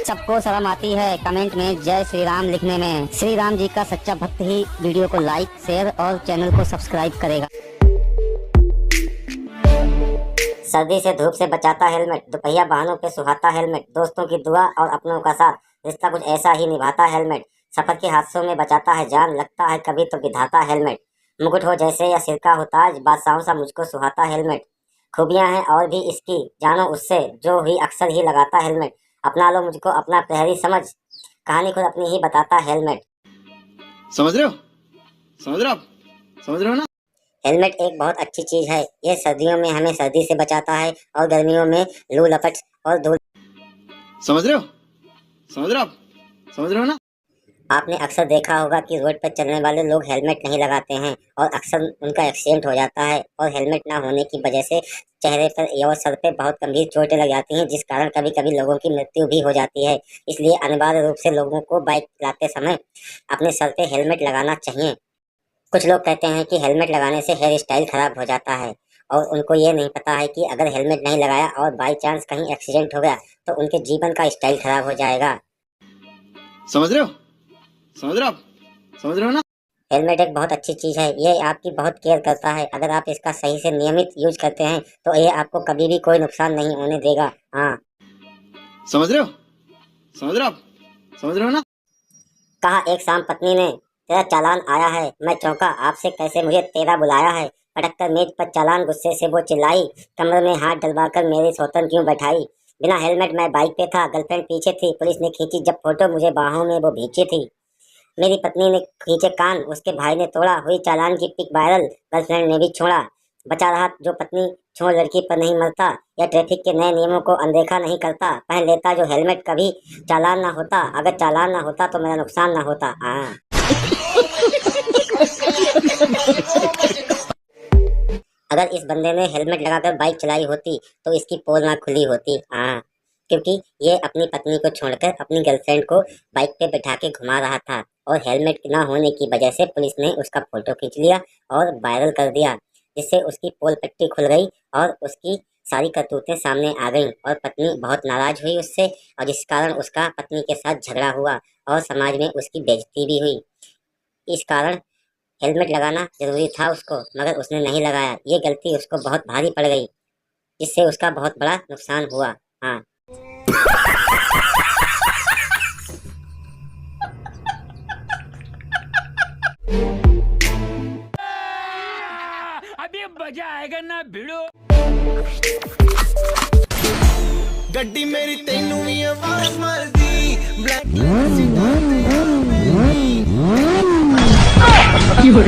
सबको शर्म आती है कमेंट में जय श्री राम लिखने में। श्री राम जी का सच्चा भक्त ही वीडियो को लाइक, शेयर और चैनल को सब्सक्राइब करेगा। सर्दी से धूप से बचाता हेलमेट, दोपहिया वाहनों पे सुहाता हेलमेट, दोस्तों की दुआ और अपनों का साथ, रिश्ता कुछ ऐसा ही निभाता हेलमेट। सफर के हादसों में बचाता है जान, लगता है कभी तो विधाता हेलमेट। मुकुट हो जैसे या सिर का हो ताज, बादशाहों सा मुझको सुहाता हेलमेट। खूबियां हैं और भी इसकी, जानो उससे जो ही अक्सर ही लगाता हेलमेट। अपना लो मुझको अपना प्रहरी समझ, कहानी खुद अपनी ही बताता हेलमेट। समझ रहे हो? समझ रहे हो आप? समझ रहे हो ना? हेलमेट एक बहुत अच्छी चीज है। ये सर्दियों में हमें सर्दी से बचाता है और गर्मियों में लू लपट और धूल। समझ रहे हो? समझ रहे हो आप? समझ रहे हो ना? आपने अक्सर देखा होगा कि रोड पर चलने वाले लोग हेलमेट नहीं लगाते हैं और अक्सर उनका एक्सीडेंट हो जाता है। और हेलमेट ना होने की वजह से चेहरे पर या सर पे बहुत गंभीर चोटें लग जाती हैं, जिस कारण कभी कभी लोगों की मृत्यु भी हो जाती है। इसलिए अनिवार्य रूप से लोगों को बाइक चलाते समय अपने सर पे हेलमेट लगाना चाहिए। कुछ लोग कहते हैं कि हेलमेट लगाने से हेयर स्टाइल खराब हो जाता है और उनको ये नहीं पता है कि अगर हेलमेट नहीं लगाया और बाई चांस कहीं एक्सीडेंट हो गया तो उनके जीवन का स्टाइल खराब हो जाएगा। समझ रहे हो? समझ रहे हो आप? समझ रहे हो ना? हेलमेट एक बहुत अच्छी चीज है। ये आपकी बहुत केयर करता है। अगर आप इसका सही से नियमित यूज करते हैं तो ये आपको कभी भी कोई नुकसान नहीं होने देगा। हाँ, समझ रहे हो? समझ रहे हो आप? समझ रहे हो ना? कहा एक शाम पत्नी ने, तेरा चालान आया है। मैं चौंका, आपसे कैसे? मुझे तेरा बुलाया है। पटक कर मेज पर चालान गुस्से से वो चिल्लाई, कमर में हाथ डलवाकर मेरी सौतन क्यों बैठाई। बिना हेलमेट मैं बाइक पे था, गर्लफ्रेंड पीछे थी। पुलिस ने खींची जब फोटो, मुझे बाहों में वो भींची थी। मेरी पत्नी ने खींचे कान, उसके भाई ने तोड़ा। हुई चालान की पिक वायरल, गर्लफ्रेंड ने भी छोड़ा। बचा रहा जो पत्नी, छोड़ लड़की पर नहीं मरता। या ट्रैफिक के नए नियमों को अनदेखा नहीं करता। पहन लेता जो हेलमेट, कभी चालान ना होता। अगर चालान ना होता तो मेरा नुकसान ना होता। अगर इस बंदे ने हेलमेट लगाकर बाइक चलाई होती तो इसकी पोल ना खुली होती। क्योंकि ये अपनी पत्नी को छोड़कर अपनी गर्लफ्रेंड को बाइक पे बैठा के घुमा रहा था और हेलमेट ना होने की वजह से पुलिस ने उसका फोटो खींच लिया और वायरल कर दिया, जिससे उसकी पोल पट्टी खुल गई और उसकी सारी करतूतें सामने आ गईं और पत्नी बहुत नाराज हुई उससे, और जिस कारण उसका पत्नी के साथ झगड़ा हुआ और समाज में उसकी बेइज्जती भी हुई। इस कारण हेलमेट लगाना जरूरी था उसको, मगर उसने नहीं लगाया। ये गलती उसको बहुत भारी पड़ गई, जिससे उसका बहुत बड़ा नुकसान हुआ। हाँ, अभी मजा आएगा ना भिड़ो। गड्डी मेरी तेनू भी आवाज मारदी, ब्लैक You're